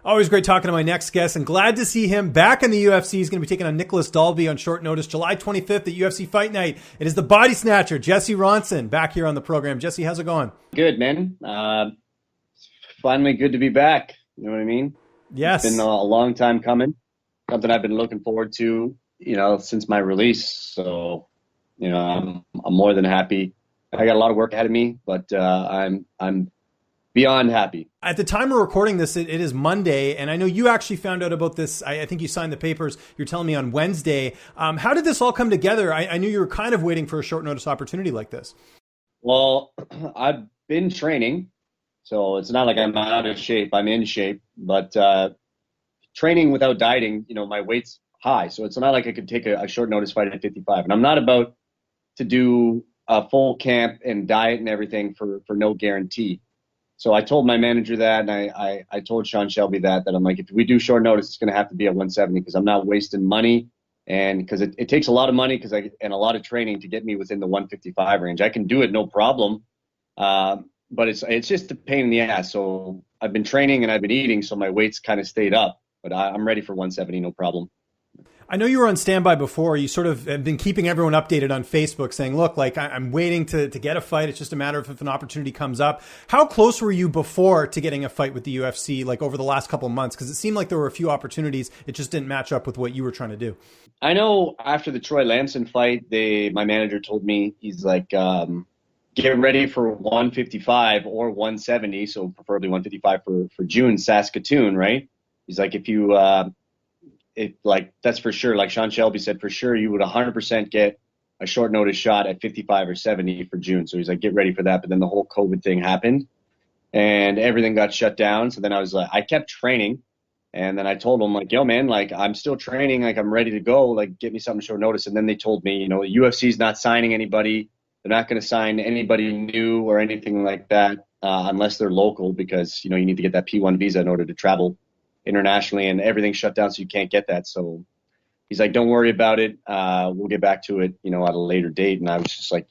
Always great talking to my next guest, and glad to see him back in the UFC. He's going to be taking on Nicolas Dalby on short notice, July 25th at UFC Fight Night. It is the body snatcher, Jesse Ronson, back here on the program. Jesse, how's it going? Good, man. Finally good to be back. You know what I mean? Yes. It's been a long time coming. Something I've been looking forward to, since my release. So, I'm more than happy. I got a lot of work ahead of me, but I'm beyond happy. At the time we're recording this, it is Monday, and I know you actually found out about this. I think you signed the papers, you're telling me, on Wednesday. How did this all come together? I knew you were kind of waiting for a short notice opportunity like this. Well, I've been training, so it's not like I'm out of shape. I'm in shape, but training without dieting, my weight's high, so it's not like I could take a short notice fight at 55. And I'm not about to do a full camp and diet and everything for no guarantee. So I told my manager that, and I told Sean Shelby that I'm like, if we do short notice, it's going to have to be at 170 because I'm not wasting money, and because it takes a lot of money and a lot of training to get me within the 155 range. I can do it, no problem, but it's just a pain in the ass. So I've been training and I've been eating, so my weight's kind of stayed up, but I'm ready for 170, no problem. I know you were on standby before. You sort of have been keeping everyone updated on Facebook saying, look, like I'm waiting to get a fight. It's just a matter of if an opportunity comes up. How close were you before to getting a fight with the UFC, like over the last couple of months? Because it seemed like there were a few opportunities. It just didn't match up with what you were trying to do. I know after the Troy Lamson fight, my manager told me, he's like, get ready for 155 or 170. So preferably 155 for June, Saskatoon, right? He's like, that's for sure. Like Sean Shelby said, for sure, you would 100% get a short notice shot at 55 or 70 for June. So he's like, get ready for that. But then the whole COVID thing happened and everything got shut down. So then I was like, I kept training. And then I told him, like, yo, man, like, I'm still training. Like, I'm ready to go. Like, get me something short notice. And then they told me, the UFC's not signing anybody. They're not going to sign anybody new or anything like that unless they're local because, you need to get that P1 visa in order to travel internationally, and everything's shut down, so you can't get that. So he's like, don't worry about it. We'll get back to it, at a later date. And I was just like,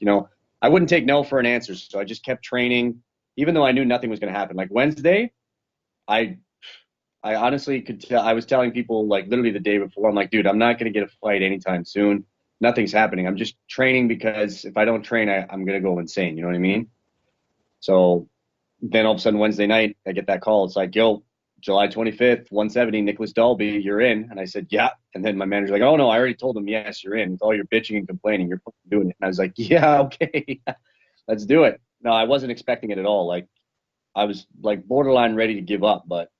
I wouldn't take no for an answer. So I just kept training, even though I knew nothing was going to happen. Like Wednesday, I honestly could tell. I was telling people, like, literally the day before, I'm like, dude, I'm not going to get a fight anytime soon. Nothing's happening. I'm just training because if I don't train, I'm going to go insane. You know what I mean? So then all of a sudden Wednesday night, I get that call. It's like, yo, July 25th, 170, Nicolas Dalby, you're in. And I said, yeah. And then my manager's like, oh, no, I already told him, yes, you're in. With all your bitching and complaining, you're doing it. And I was like, yeah, okay, let's do it. No, I wasn't expecting it at all. Like, I was, like, borderline ready to give up, but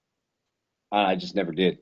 I just never did.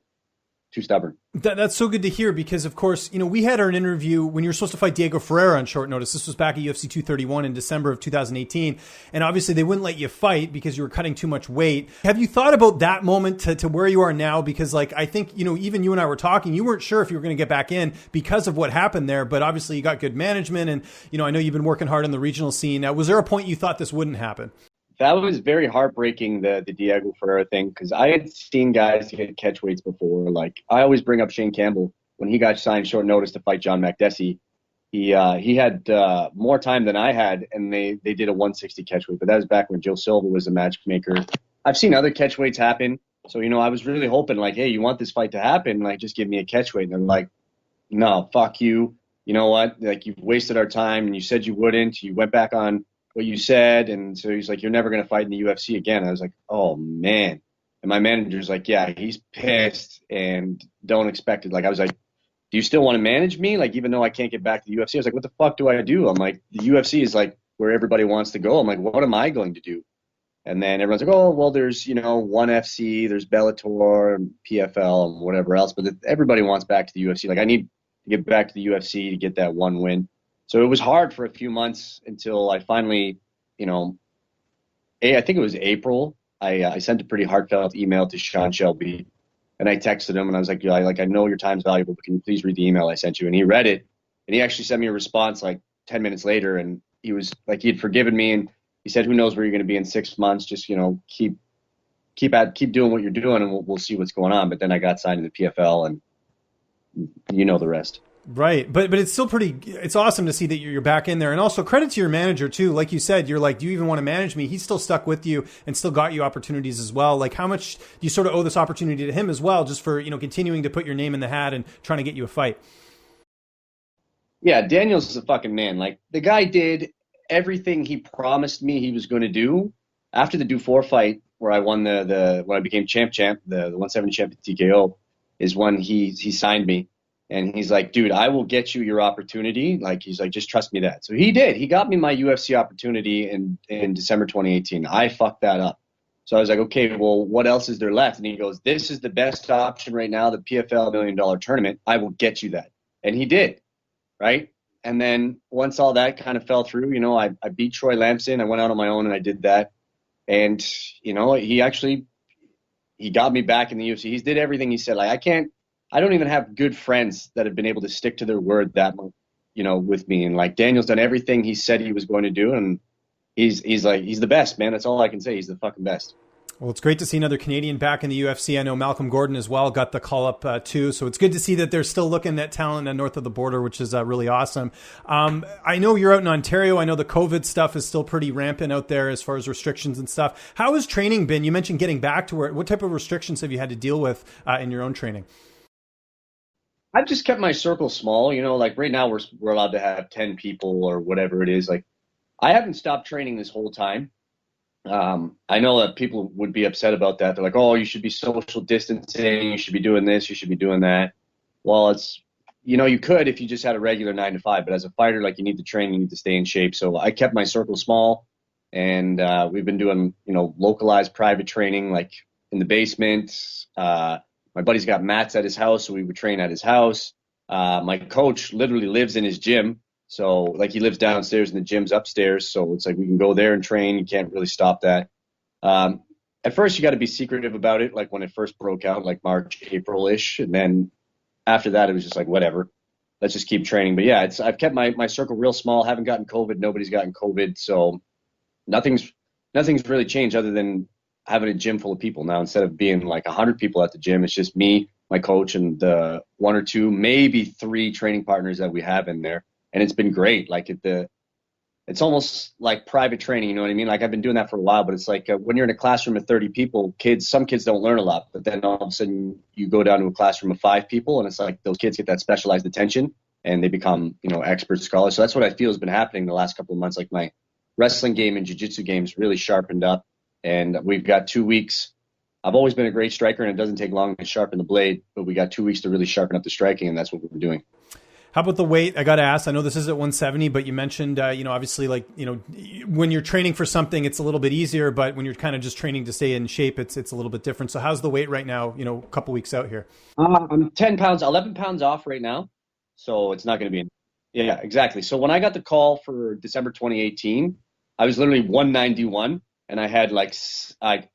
Too stubborn. That's so good to hear because, of course, we had an interview when you were supposed to fight Diego Ferreira on short notice. This was back at UFC 231 in December of 2018. And obviously they wouldn't let you fight because you were cutting too much weight. Have you thought about that moment to where you are now? Because, like, I think, even you and I were talking, you weren't sure if you were going to get back in because of what happened there. But obviously you got good management and, I know you've been working hard on the regional scene. Now, was there a point you thought this wouldn't happen? That was very heartbreaking, the Diego Ferreira thing, because I had seen guys get catch weights before. Like, I always bring up Shane Campbell. When he got signed short notice to fight John Makdessi, he had more time than I had, and they did a 160 catch weight. But that was back when Joe Silva was a matchmaker. I've seen other catch weights happen. So, I was really hoping, like, hey, you want this fight to happen? Like, just give me a catch weight. And they're like, no, fuck you. You know what? Like, you've wasted our time, and you said you wouldn't. You went back on what you said. And so he's like, you're never going to fight in the UFC again. I was like, oh, man. And my manager's like, yeah, he's pissed and don't expect it. Like, I was like, do you still want to manage me? Like, even though I can't get back to the UFC, I was like, what the fuck do I do? I'm like, the UFC is like where everybody wants to go. I'm like, what am I going to do? And then everyone's like, oh, well, there's, ONE FC, there's Bellator, and PFL, and whatever else. But everybody wants back to the UFC. Like, I need to get back to the UFC to get that one win. So it was hard for a few months until I finally, I think it was April. I sent a pretty heartfelt email to Sean Shelby, and I texted him, and I was like, I know your time's valuable, but can you please read the email I sent you? And he read it, and he actually sent me a response like 10 minutes later, and he was like, he had forgiven me, and he said, who knows where you're going to be in 6 months? Just, keep doing what you're doing, and we'll see what's going on. But then I got signed to the PFL, and the rest. Right. But it's still it's awesome to see that you're back in there. And also credit to your manager too. Like you said, you're like, do you even want to manage me? He's still stuck with you and still got you opportunities as well. Like how much do you sort of owe this opportunity to him as well, just for, continuing to put your name in the hat and trying to get you a fight? Yeah, Daniel's is a fucking man. Like the guy did everything he promised me he was going to do after the Dufour fight, where I won when I became champ, the 170 champ at TKO, is when he signed me. And he's like, dude, I will get you your opportunity. Like, he's like, just trust me that. So he did. He got me my UFC opportunity in December 2018. I fucked that up. So I was like, okay, well, what else is there left? And he goes, this is the best option right now, the PFL $1 million tournament. I will get you that. And he did, right? And then once all that kind of fell through, I beat Troy Lampson. I went out on my own and I did that. And, he got me back in the UFC. He did everything he said. Like, I don't even have good friends that have been able to stick to their word that much, with me. And like Daniel's done everything he said he was going to do. And he's the best, man. That's all I can say. He's the fucking best. Well, it's great to see another Canadian back in the UFC. I know Malcolm Gordon as well got the call up too. So it's good to see that they're still looking at talent north of the border, which is really awesome. I know you're out in Ontario. I know the COVID stuff is still pretty rampant out there as far as restrictions and stuff. How has training been? You mentioned getting back to what type of restrictions have you had to deal with in your own training? I've just kept my circle small, like right now we're allowed to have 10 people or whatever it is. Like I haven't stopped training this whole time. I know that people would be upset about that. They're like, oh, you should be social distancing. You should be doing this. You should be doing that. Well, it's, you could if you just had a regular 9 to 5, but as a fighter, like you need to train, you need to stay in shape. So I kept my circle small and, we've been doing, localized private training, like in the basement, my buddy's got mats at his house, so we would train at his house. My coach literally lives in his gym. So, like, he lives downstairs and the gym's upstairs. So it's like we can go there and train. You can't really stop that. At first, you got to be secretive about it, like when it first broke out, like March, April-ish. And then after that, it was just like, whatever. Let's just keep training. But, yeah, I've kept my circle real small. Haven't gotten COVID. Nobody's gotten COVID. So nothing's really changed other than having a gym full of people now. Instead of being like 100 people at the gym, it's just me, my coach, and the 1 or 2, maybe 3 training partners that we have in there. And it's been great. Like it's almost like private training. You know what I mean? Like I've been doing that for a while, but it's like when you're in a classroom of 30 people, some kids don't learn a lot, but then all of a sudden you go down to a classroom of 5 people and it's like those kids get that specialized attention and they become, expert scholars. So that's what I feel has been happening the last couple of months. Like my wrestling game and jiu-jitsu games really sharpened up. And we've got 2 weeks. I've always been a great striker, and it doesn't take long to sharpen the blade, but we got 2 weeks to really sharpen up the striking, and that's what we're doing. How about the weight? I got to ask, I know this is at 170, but you mentioned, obviously, like, when you're training for something, it's a little bit easier, but when you're kind of just training to stay in shape, it's a little bit different. So how's the weight right now, a couple weeks out here? I'm 11 pounds off right now, so it's not going to be yeah, exactly. So when I got the call for December 2018, I was literally 191. And I had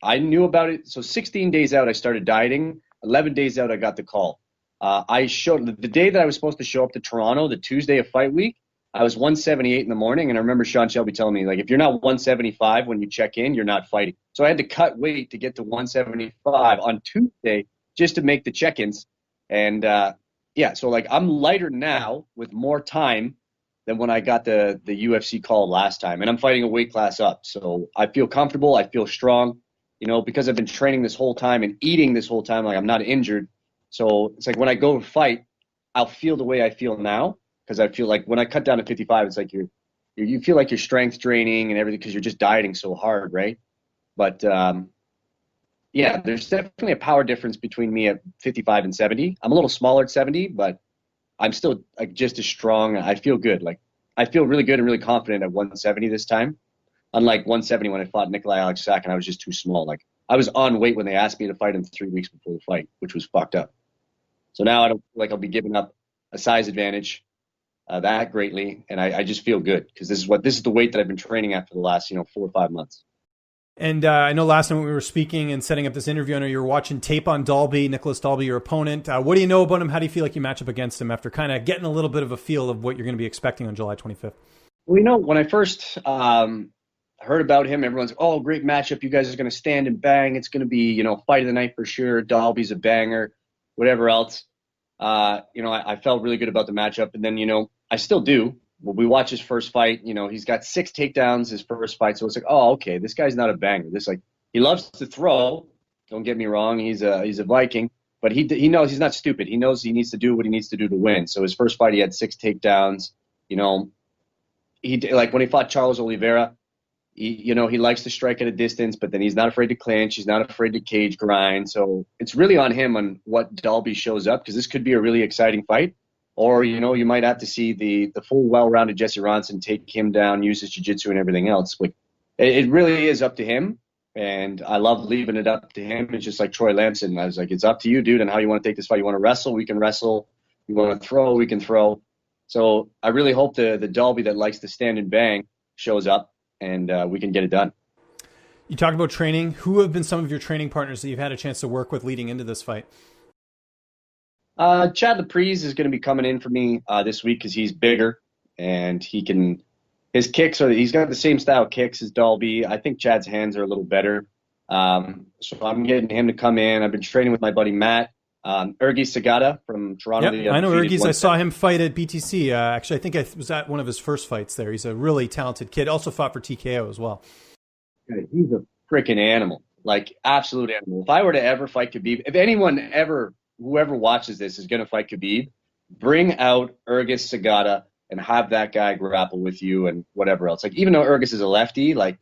I knew about it. So 16 days out, I started dieting. 11 days out, I got the call. The day that I was supposed to show up to Toronto, the Tuesday of fight week, I was 178 in the morning. And I remember Sean Shelby telling me, like, if you're not 175 when you check in, you're not fighting. So I had to cut weight to get to 175 on Tuesday just to make the check-ins. And so like I'm lighter now with more time than when I got the UFC call last time. And I'm fighting a weight class up. So I feel comfortable. I feel strong, because I've been training this whole time and eating this whole time. Like I'm not injured. So it's like when I go to fight, I'll feel the way I feel now. Because I feel like when I cut down to 55, it's like you feel like your strength draining and everything because you're just dieting so hard, right? But there's definitely a power difference between me at 55 and 70. I'm a little smaller at 70, but I'm still like just as strong. I feel good. Like I feel really good and really confident at 170 this time. Unlike 170 when I fought Nicolas Dalby and I was just too small. Like I was on weight when they asked me to fight him 3 weeks before the fight, which was fucked up. So now I don't feel like I'll be giving up a size advantage that greatly, and I just feel good because this is the weight that I've been training at for the last 4 or 5 months. And I know last time when we were speaking and setting up this interview, I know you were watching tape on Dalby, Nicolas Dalby, your opponent. What do you know about him? How do you feel like you match up against him after kind of getting a little bit of a feel of what you're going to be expecting on July 25th? Well, when I first heard about him, everyone's like, oh, great matchup. You guys are going to stand and bang. It's going to be, fight of the night for sure. Dalby's a banger, whatever else. I felt really good about the matchup. And then, I still do. When we watch his first fight, he's got 6 takedowns his first fight. So it's like, oh, okay, this guy's not a banger. He loves to throw. Don't get me wrong. He's a Viking, but he knows he's not stupid. He knows he needs to do what he needs to do to win. So his first fight, he had 6 takedowns. When he fought Charles Oliveira, he likes to strike at a distance, but then he's not afraid to clinch. He's not afraid to cage grind. So it's really on him on what Dalby shows up, because this could be a really exciting fight. Or, you might have to see the full well-rounded Jesse Ronson take him down, use his jiu-jitsu and everything else. But it really is up to him, and I love leaving it up to him. It's just like Troy Lamson. I was like, it's up to you, dude, and how you want to take this fight. You want to wrestle? We can wrestle. You want to throw? We can throw. So I really hope the Dalby that likes to stand and bang shows up, and we can get it done. You talked about training. Who have been some of your training partners that you've had a chance to work with leading into this fight? Chad Laprise is going to be coming in for me this week because he's bigger and his kicks he's got the same style kicks as Dalby. I think Chad's hands are a little better. So I'm getting him to come in. I've been training with my buddy Matt, Ergi Sagata from Toronto. Yep, I know Ergi's. I saw him fight at BTC. Actually, I think I was at one of his first fights there. He's a really talented kid. Also fought for TKO as well. He's a freaking animal, like absolute animal. If I were to ever fight Khabib, whoever watches this is going to fight Khabib, bring out Ergis Sagata and have that guy grapple with you and whatever else. Like, even though Ergis is a lefty, like,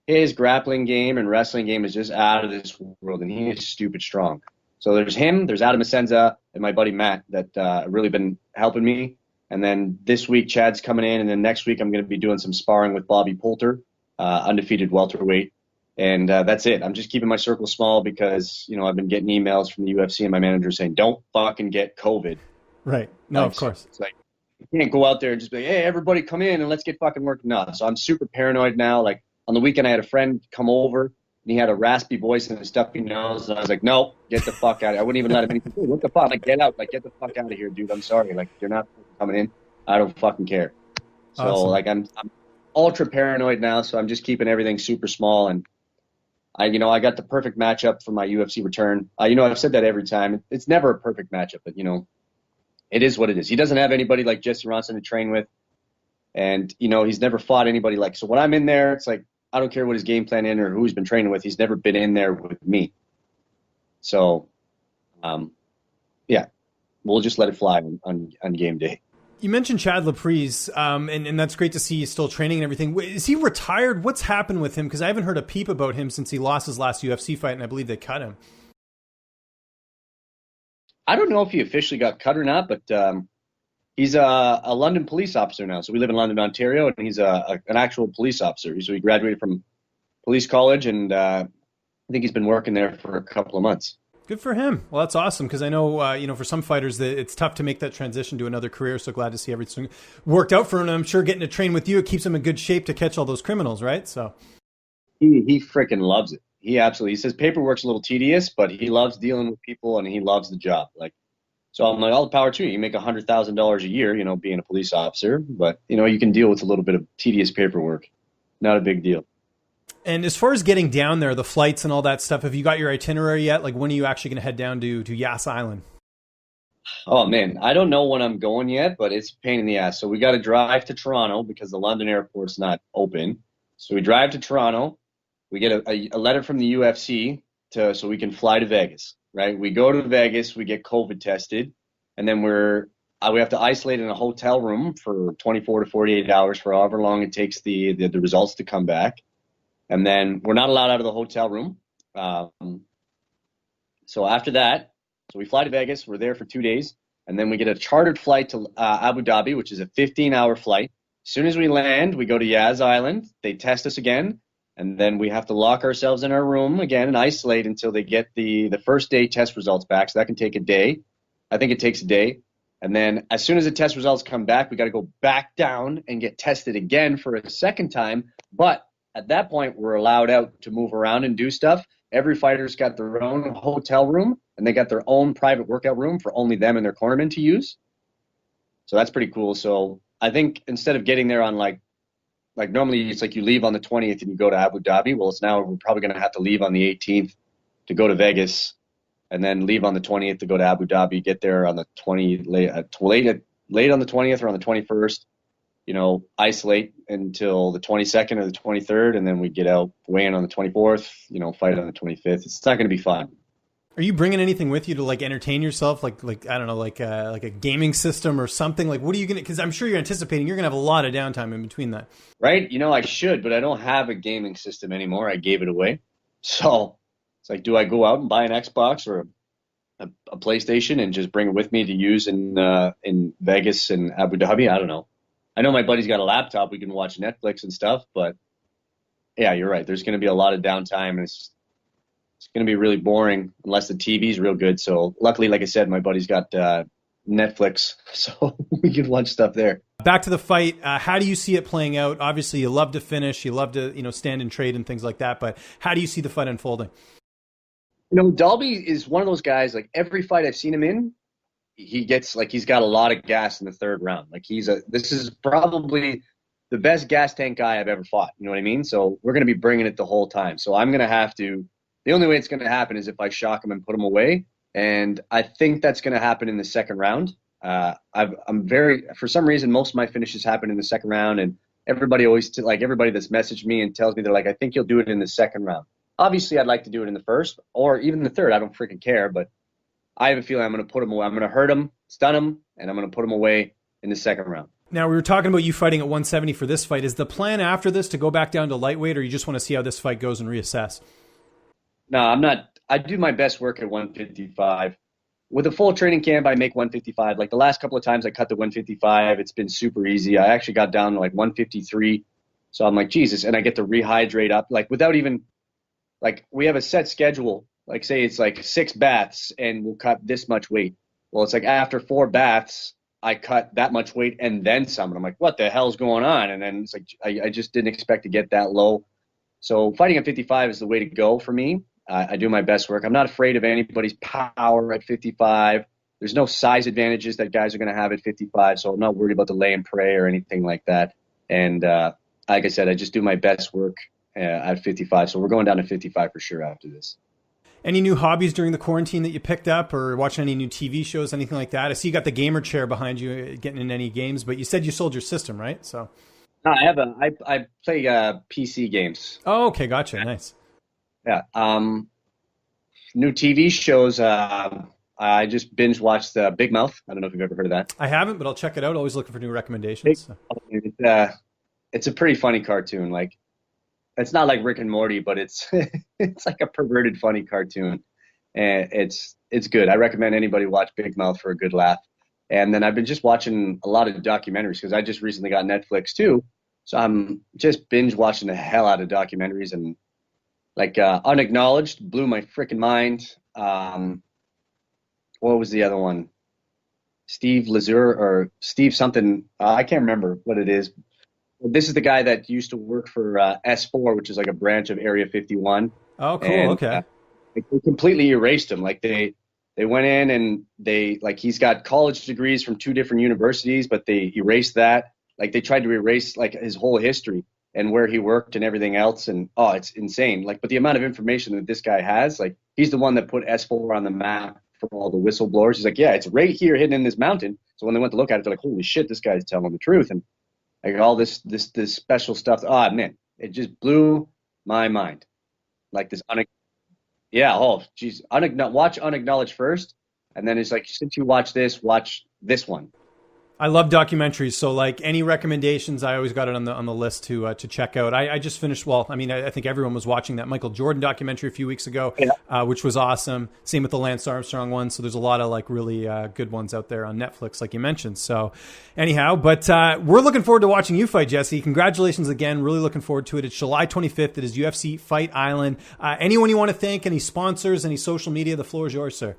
his grappling game and wrestling game is just out of this world, and he is stupid strong. So there's him, there's Adam Asenza, and my buddy Matt that really been helping me. And then this week, Chad's coming in, and then next week I'm going to be doing some sparring with Bobby Poulter, undefeated welterweight. And that's it. I'm just keeping my circle small because, I've been getting emails from the UFC and my manager saying, don't fucking get COVID. Right. No, of course. It's like, you can't go out there and just be like, hey, everybody come in and let's get fucking working. No. So I'm super paranoid now. Like, on the weekend, I had a friend come over and he had a raspy voice and a stuffy nose. And I was like, no, get the fuck out of here. I wouldn't even let him in. Hey, what the fuck? Like, get out. Like, get the fuck out of here, dude. I'm sorry. Like, you're not coming in. I don't fucking care. So, awesome. I'm ultra paranoid now. So I'm just keeping everything super small. And I got the perfect matchup for my UFC return. I've said that every time. It's never a perfect matchup, but, it is what it is. He doesn't have anybody like Jesse Ronson to train with. And, he's never fought anybody like, so when I'm in there, it's like, I don't care what his game plan is or who he's been training with. He's never been in there with me. So, we'll just let it fly on game day. You mentioned Chad Laprise, and that's great to see he's still training and everything. Is he retired? What's happened with him? Because I haven't heard a peep about him since he lost his last UFC fight, and I believe they cut him. I don't know if he officially got cut or not, but he's a London police officer now. So we live in London, Ontario, and he's an actual police officer. So he graduated from police college, and I think he's been working there for a couple of months. Good for him. Well, that's awesome because I know, for some fighters, that it's tough to make that transition to another career. So glad to see everything worked out for him. And I'm sure getting to train with you, it keeps him in good shape to catch all those criminals, right? So he freaking loves it. He says paperwork's a little tedious, but he loves dealing with people and he loves the job. So I'm like, all the power to you. You make $100,000 a year, being a police officer, but you can deal with a little bit of tedious paperwork. Not a big deal. And as far as getting down there, the flights and all that stuff, have you got your itinerary yet? Like, when are you actually going to head down to Yas Island? Oh, man, I don't know when I'm going yet, but it's a pain in the ass. So we got to drive to Toronto because the London airport's not open. So we drive to Toronto. We get a letter from the UFC so we can fly to Vegas, right? We go to Vegas, we get COVID tested, and then we have to isolate in a hotel room for 24 to 48 hours for however long it takes the results to come back. And then we're not allowed out of the hotel room. So after that, we fly to Vegas. We're there for 2 days. And then we get a chartered flight to Abu Dhabi, which is a 15-hour flight. As soon as we land, we go to Yas Island. They test us again. And then we have to lock ourselves in our room again and isolate until they get the first day test results back. So that can take a day. I think it takes a day. And then as soon as the test results come back, we got to go back down and get tested again for a second time. But at that point, we're allowed out to move around and do stuff. Every fighter's got their own hotel room, and they got their own private workout room for only them and their cornermen to use. So that's pretty cool. So I think instead of getting there on like normally it's like you leave on the 20th and you go to Abu Dhabi. Well, it's now we're probably going to have to leave on the 18th to go to Vegas and then leave on the 20th to go to Abu Dhabi, get there on the late on the 20th or on the 21st, isolate until the 22nd or the 23rd, and then we get out, weigh in on the 24th, fight on the 25th. It's not going to be fun. Are you bringing anything with you to like entertain yourself? Like I don't know, like a gaming system or something? Like, what are you going to, because I'm sure you're anticipating you're going to have a lot of downtime in between that. Right? I should, but I don't have a gaming system anymore. I gave it away. So it's like, do I go out and buy an Xbox or a PlayStation and just bring it with me to use in Vegas and Abu Dhabi? I don't know. I know my buddy's got a laptop. We can watch Netflix and stuff, but yeah, you're right. There's going to be a lot of downtime, and it's going to be really boring unless the TV's real good. So luckily, like I said, my buddy's got Netflix, so we can watch stuff there. Back to the fight. How do you see it playing out? Obviously, you love to finish. You love to, stand and trade and things like that. But how do you see the fight unfolding? Dalby is one of those guys, like every fight I've seen him in, he gets like, he's got a lot of gas in the third round. Like this is probably the best gas tank guy I've ever fought. You know what I mean? So we're going to be bringing it the whole time. So I'm going to have to, the only way it's going to happen is if I shock him and put him away. And I think that's going to happen in the second round. For some reason, most of my finishes happen in the second round. And everybody everybody that's messaged me and tells me, they're like, I think you'll do it in the second round. Obviously, I'd like to do it in the first or even the third. I don't freaking care, but I have a feeling I'm going to put him away. I'm going to hurt him, stun him, and I'm going to put him away in the second round. Now, we were talking about you fighting at 170 for this fight. Is the plan after this to go back down to lightweight, or you just want to see how this fight goes and reassess? No, I'm not. I do my best work at 155. With a full training camp, I make 155. Like the last couple of times I cut to 155, it's been super easy. I actually got down to like 153. So I'm like, Jesus. And I get to rehydrate up, like without even, like we have a set schedule. Like say it's like 6 baths and we'll cut this much weight. Well, it's like after 4 baths, I cut that much weight and then some. And I'm like, what the hell's going on? And then it's like, I just didn't expect to get that low. So fighting at 55 is the way to go for me. I do my best work. I'm not afraid of anybody's power at 55. There's no size advantages that guys are going to have at 55. So I'm not worried about the lay and pray or anything like that. And like I said, I just do my best work at 55. So we're going down to 55 for sure after this. Any new hobbies during the quarantine that you picked up, or watching any new TV shows, anything like that? I see you got the gamer chair behind you, getting in any games, but you said you sold your system, right? So, no, I play PC games. Oh, okay, gotcha, nice. Yeah. New TV shows. I just binge watched Big Mouth. I don't know if you've ever heard of that. I haven't, but I'll check it out. Always looking for new recommendations. It's a pretty funny cartoon. Like, it's not like Rick and Morty, but it's it's like a perverted, funny cartoon, and it's good. I recommend anybody watch Big Mouth for a good laugh. And then I've been just watching a lot of documentaries because I just recently got Netflix too, so I'm just binge watching the hell out of documentaries. And like Unacknowledged blew my freaking mind. What was the other one? Steve Lazure or Steve something? I can't remember what it is. This is the guy that used to work for S4, which is like a branch of Area 51. Oh, cool. And, okay. They completely erased him. Like they went in and he's got college degrees from 2 different universities, but they erased that. Like they tried to erase like his whole history and where he worked and everything else. And it's insane. Like, but the amount of information that this guy has, like he's the one that put S4 on the map for all the whistleblowers. He's like, yeah, it's right here hidden in this mountain. So when they went to look at it, they're like, holy shit, this guy's telling the truth. And like all this special stuff. Oh man, it just blew my mind. Like this, watch Unacknowledged first, and then it's like, since you watch this one. I love documentaries, so like any recommendations, I always got it on the list to check out. I just finished. Well, I mean, I think everyone was watching that Michael Jordan documentary a few weeks ago, which was awesome. Same with the Lance Armstrong one. So there's a lot of like really good ones out there on Netflix, like you mentioned. So anyhow, but we're looking forward to watching you fight, Jesse. Congratulations again. Really looking forward to it. It's July 25th. It is UFC Fight Island. Anyone you want to thank? Any sponsors? Any social media? The floor is yours, sir.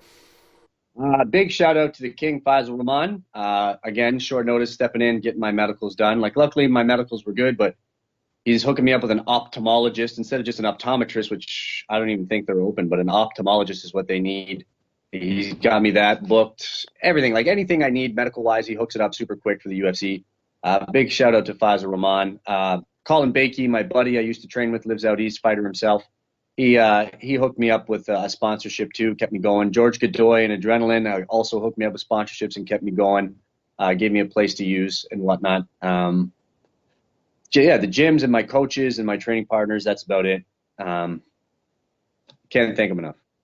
Big shout out to the King, Faisal Rahman. Again, short notice, stepping in, getting my medicals done. Like, luckily my medicals were good, but he's hooking me up with an ophthalmologist instead of just an optometrist, which I don't even think they're open, but an ophthalmologist is what they need. He's got me that booked, everything, like anything I need medical wise. He hooks it up super quick for the UFC. Big shout out to Faisal Rahman. Colin Bakey, my buddy I used to train with, lives out east, fighter himself. he hooked me up with a sponsorship too, kept me going. George Godoy and Adrenaline also hooked me up with sponsorships and kept me going. Gave me a place to use and whatnot. Yeah, the gyms and my coaches and my training partners, that's about it. Can't thank them enough.